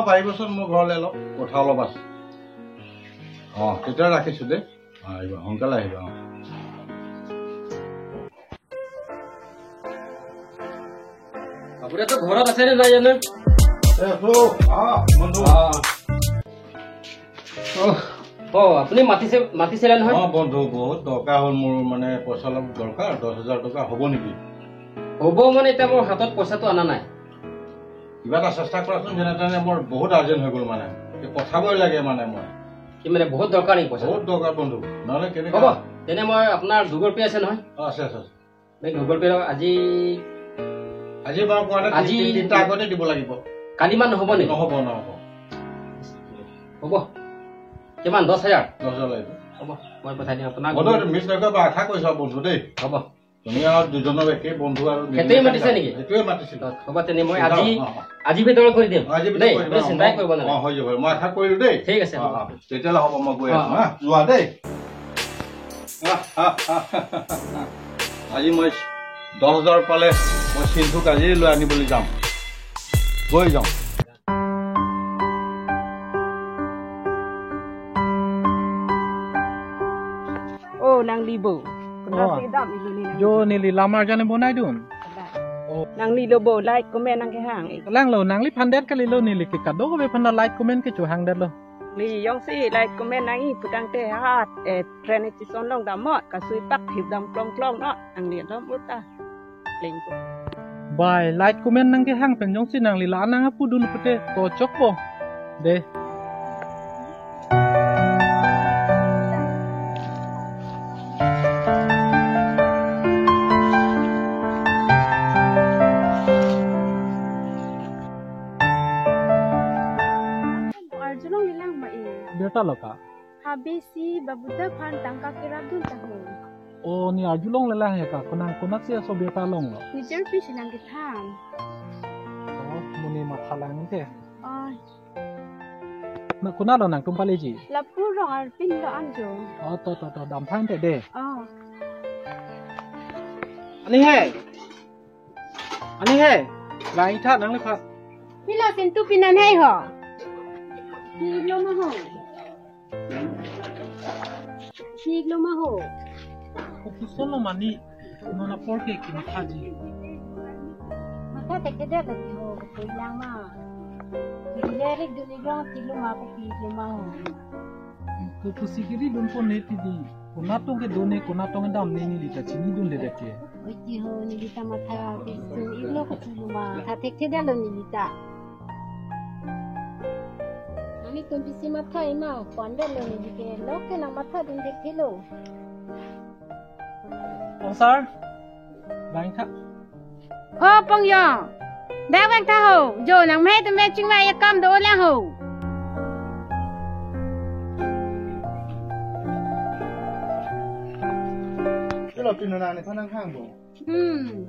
অলপ আহিবচোন মোৰ ঘৰলৈ অলপ কথা অলপ আছে তেতিয়া ৰাখিছোঁ দেই আহিব সোনকালে আহিব আপুনিতো ঘৰত আছে নে নাই জানো আপুনি মাতিছিলে নহয় বন্ধু বহুত দৰকাৰ হ'ল মোৰ মানে পইচা অলপ দৰকাৰ 10,000 টকা হ'ব নেকি হ'ব মানে এতিয়া মোৰ হাতত পইচাটো অনা নাই কিবা এটা চেষ্টা কৰাচোন যেনে তেনে মোৰ বহুত আৰ্জেণ্ট হৈ গ'ল মানে পঠাবই লাগে মানে মই কি মানে বহুত দৰকাৰ নেকি পইচা বহুত দৰকাৰ বন্ধু নহ'লে কেনেকৈ হ'ব তেনে মই আপোনাৰ গুগল পে' আছে নহয় আছে গুগল পে' আজি বাৰু কোৱা নাই আজি তিনিটা আগতে দিব লাগিব কালি মান নহ'ব নেকি নহ'ব হ'ব কিমান 10,000 লাগিব হ'ব মই পঠাই দিম আপোনাক মিছ নকৰিবা আশা কৰিছা বন্ধু দেই হ'ব তুমি আৰু দুজনৰ একেই বন্ধু আৰু সেইটোৱে মাতিছে নেকি সেইটোৱে মাতিছিলো হ'ব তেনে মই আজি ভিতৰত কৰি দিম দেই চিন্তাই কৰিব নালাগে হৈ যাব মই আশা কৰিলো দেই ঠিক আছে তেতিয়াহ'লে হ'ব মই গৈ আছো যোৱা দেই আজি মই 10,000 পালে মই চিন্তুক আজি লৈ আনিবলৈ যাম গৈ যাওঁ nang libo. Jo nili lamar jane bonai dun. Nang libo bo like comment nang ke hang. Lang lo nang li pandet kali lo nili ke kado ko be panda like comment ke chu hang dat lo. Li yong si like comment nang i putang te hat trend ti son long da mot ka sui pak hip dam klong klong no ang li dam uta. Ling ko. Bai like comment nang ke hang pen jong si nang li la nang apu dun pute ko chok bo. De Beta loka. Habisi babuda pan tangka kira dun tahu. Oh ni arjulong lelah ya kak. Kunang sih so beta long lo. Nijer pi sinang kitang. Oh muni mathalang te. Oh. Nak kunalo nang tumpaleji. Lapu rong arpin lo anjo. Oh to dam phan te de. Oh. Ani he. Lai tha nang le pha. Pila sintu pinan hai ho. Hig lo ma ho. Solo mani nona porke ki mathaji. Maka te kede lagi ho ko yang ma. Dilere duligang tilo ma ko pi ma ho. Ko sikiri dun po neti di. Kunatong ke done kunatong dam ni lita chini dun le deke. Oji ho ni lita matha bisu ilo ko tilo ma. Ka te kede lo ni lita. Ani tumpisi matha ima pande lo ni dike loke na matha din dekilo. Ông sir, đánh thắc. Ô bông yo, bé quanh ta hồ, rồi nàng mẹ tụi mẹ chừng mai cầm đồ lên hồ. Cái là pin này nó đang hang bộ.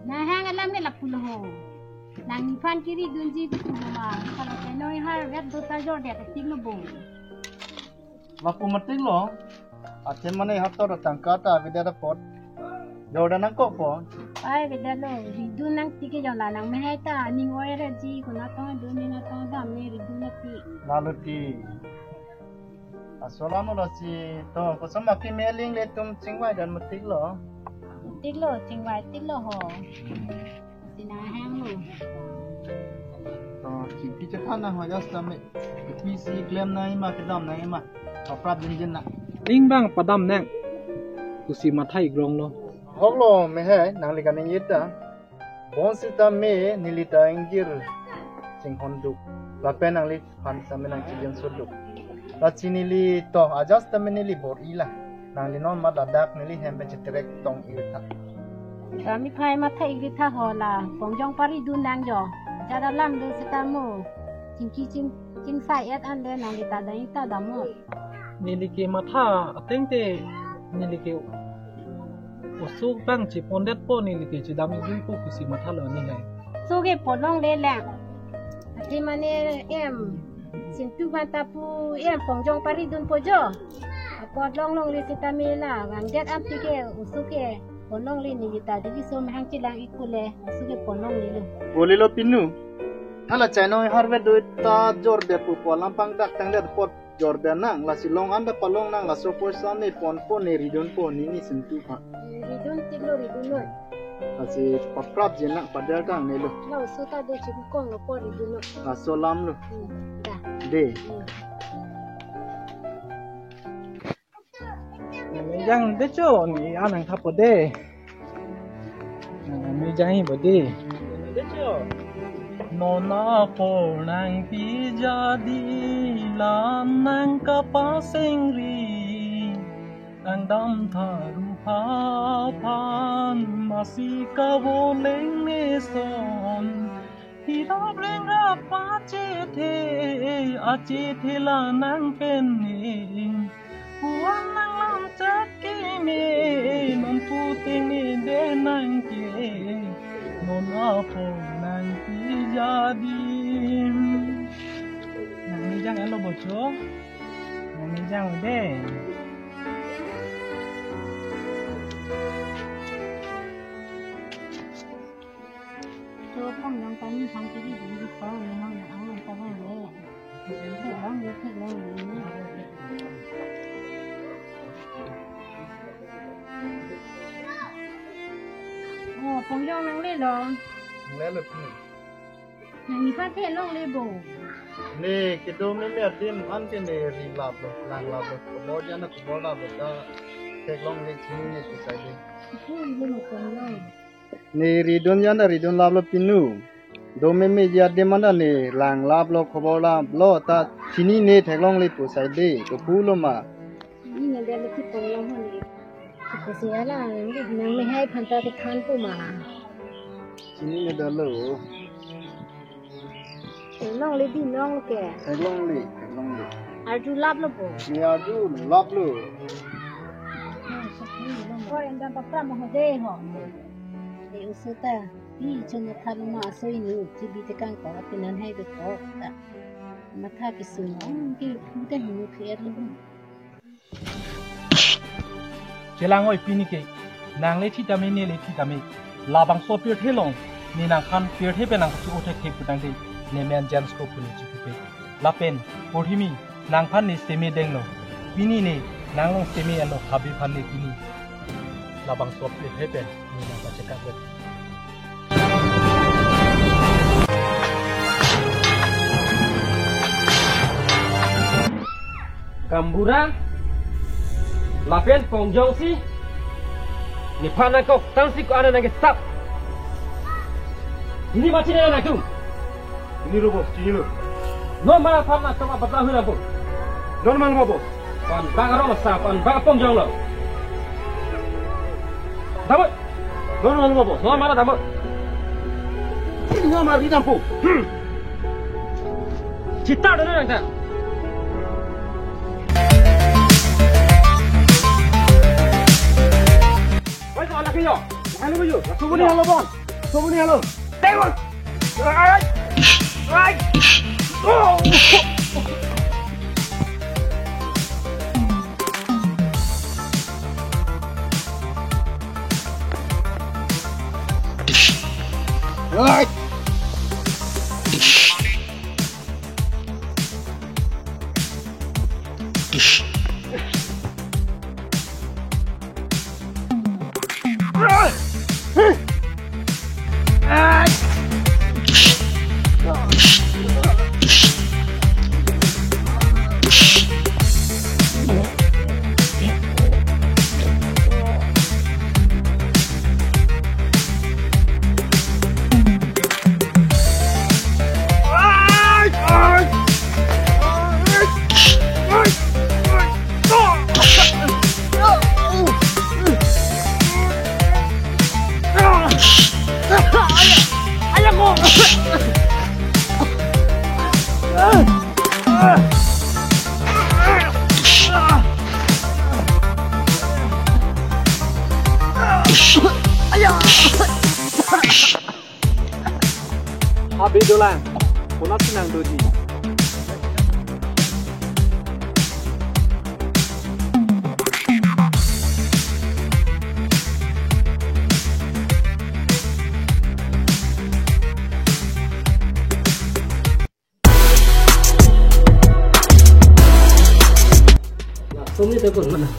Nah hang alam ni lapul ho. Nang fan kiri dunji tu ma, kalau kenoi har vet do ta jor dia ketik lo bong. Lapu mating lo, achen mana hato ratangka ta vidya pot. Jordan ang ko. Ay beda lo, ridu nang tike jaw lanang mehay ta, ning oy raji kuna tong do ni na tong dam ni ridu na ti. Lalu ti. Asola mo lo si to, ko sama ki mailing le tum chingwai dan matik lo. Chingwai tik lo ho. Sina hang lo. To chingki chakhan na ho jas tame. PC claim na ima kedam na ima. Kaprat din na. Ling bang padam neng. Kusi mathai grong lo. Hoglo mehe nangli kaning yita. Bonsita me nilita ingir singhonduk. Lape nangli fan same nang chijen suduk. La chinili to ajas tame nili bor ila. Nangli non madadak nili hembe chitrek tong ilta. Kami phai matha igitha hola, pongjong pari dun nang jo. Jada lam do sitamo. Chingki ching sai et an de nang lita dai ta damo. Nilike matha atengte nilike Usuk bang ci pondet po ni like ci dami gui po kusi matha lo ni hai. Suge polong le lang. Ati mane em sintu banta pu em pongjong pari dun pojo. Polong long le kita mela ngangdet am tike usuke polong le ni kita jadi so mahang cilang ikule usuke polong le lu. Boleh lo pinu. ala chai noi harve do ta jor de pu po lampang dak tang de pot Jordan nang la silong anda palong nang la sopor sane pon ne ridon po ni sentu ha ridon tilo ridon asi paprap je nak padal kang ne lo lau so ta de chi kong lo po ridon la solam lo da de mi jang de cho ni anang thap de mi jang hi de cho nona po nang pi jadi lam nang ka pa sing ri ang dam tharu pha phan masi ka wo leng ne son hi da reng ra pa che the la nang pen ni huan nang lam cha ki me non tu te ni de nang ki nona po nang pi jadi nang mi jang elo bocho nang mi jang de cho phong yang ta ni sang ti di di ko ni ma na ang ta ba le thế long ni phong yong nang le lo ne lo pi nang ni fa the long le bo ne ke do me dim an ke ne ri lab lo lang lab lo mo jana ko bo lab ta tek long le chi ne ko sai de ku ni mo ko lo ne ridon jana ridon lab lo pinu do me ya dim an ne lang lab lo ko bo lab lo ta chini ne tek long le ko sai de ko pu lo ma ni ne de le ti ko lo ho ni ko se ala ni nang me hai phan ta te khan pu ma chini ne da lo long le bi long ke tek long le a ju lab lo bo ni a du lab lo ko en da pa pra mo de ho de usata bi chen tha ma soi ni ti bi te kan ko pinan hai de ko ta ma tha ki su no ki pu te ni kher lo Jelang oi pini ke nang le thi tame ne le thi tame labang so pir thelong ni nang khan pir the pe nang chu othe ke putang de ne men james ko puni chi pe la pen porhimi nang phan ni semi deng no pini ne nang long semi ano habi phan ni pini labang so pir the pe ni nang pa cheka be Kambura Lapen Pongjong si ni pana kok tansi ko ana nage sap ini macam mana nak tu ini lo bos sini lo normal pana sama batah hula bos normal lo bos pan bangaro masa pan bang Pongjong lo dapat normal lo bos normal dapat ini normal di dampu cita dulu yang tak Yo, halo baju. Subuni halo bos subuni halo Tengok. Ay. Ay. Oh. Ay. Abi dolan punat senang doji ikut mana?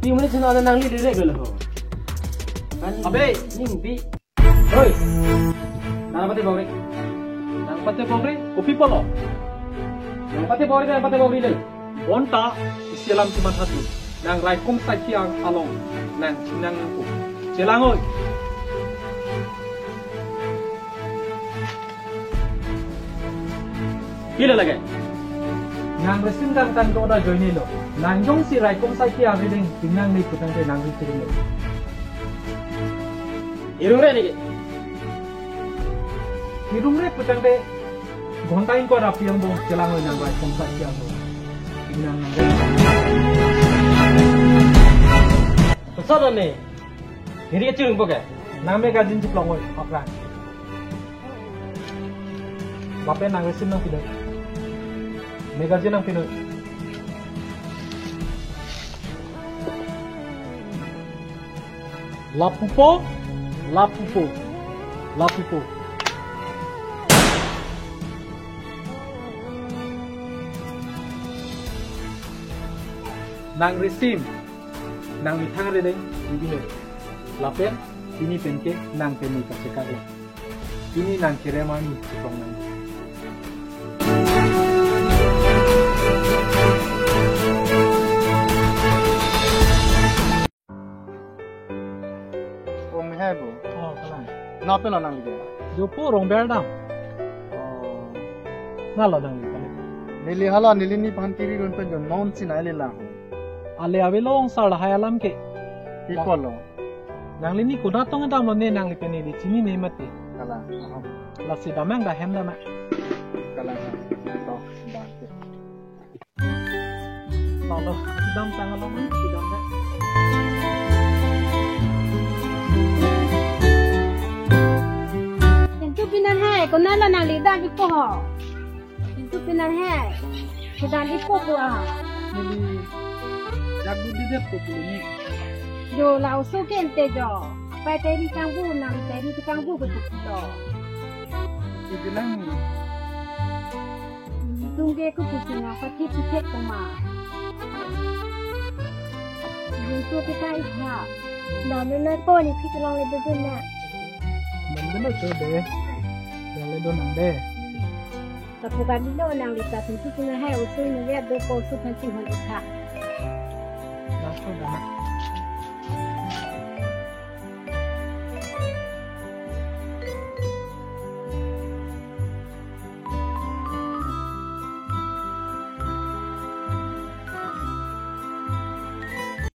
Ti mana cina ada nangli dere gelo. Abe, Nimpi. Hoi. Nang pati bawri. nang pate pogre, kopi polo. Nang pati bawri le. Bonta isialam cuma satu. Nang raikum sakiang along. Nang sinang ku. Celangoy. Pila lagi. Nang resim dan tan doda joini lo. Nang jong si raikum sakiang riding tinang ni putang de nang ritring lo. Irung re ni. Hidung re putang de gontain ko rapiang dong celangoy nang raikum sakiang lo. Tinang nang Pesat ni. Hiri kecil pun ke? nang me gajin ci plongoy apran. Bape nang resim nang tidak. Megajin nang tidak. Lapupo. Nang resim. Nang mitang redeng begini. Lapen ini penke nang peni kasihkan. Ini nang kiremani cikong nang. Om hebo. Oh, kalang. Nape lo nang liga? Jopo rong berdam. Nalo nang liga. Nili hala nili ni pan kiri run pen jon non sin aile la. Ale avelong sar hayalam ke. Ikolo. Nang lini kuda tong dam lo ne nang li peni di chini ne mati. Kala. Lasi damang da hem dama. Kala. To. Bante. Lalu dam tangalong ni dam da. Tentu pinan hai, kau nala nang lidah di poho. Tentu pinan hai, sedang di poho ah. Nili jagu di dep ko ni. Jo lau so ken te jo. Pai teri kangbu nang teri kangbu ko tu jo. Ibilang ni. Tungge ko pusinga pati piti koma. Juntu kita ikha. Namu na ko ni pikirang le betul na. Mandelo so de. Dale do nang de. Tapi kali lo nang lita tentu pinan hai usul ni lihat do ko usul penting hal ikha. Laso dama.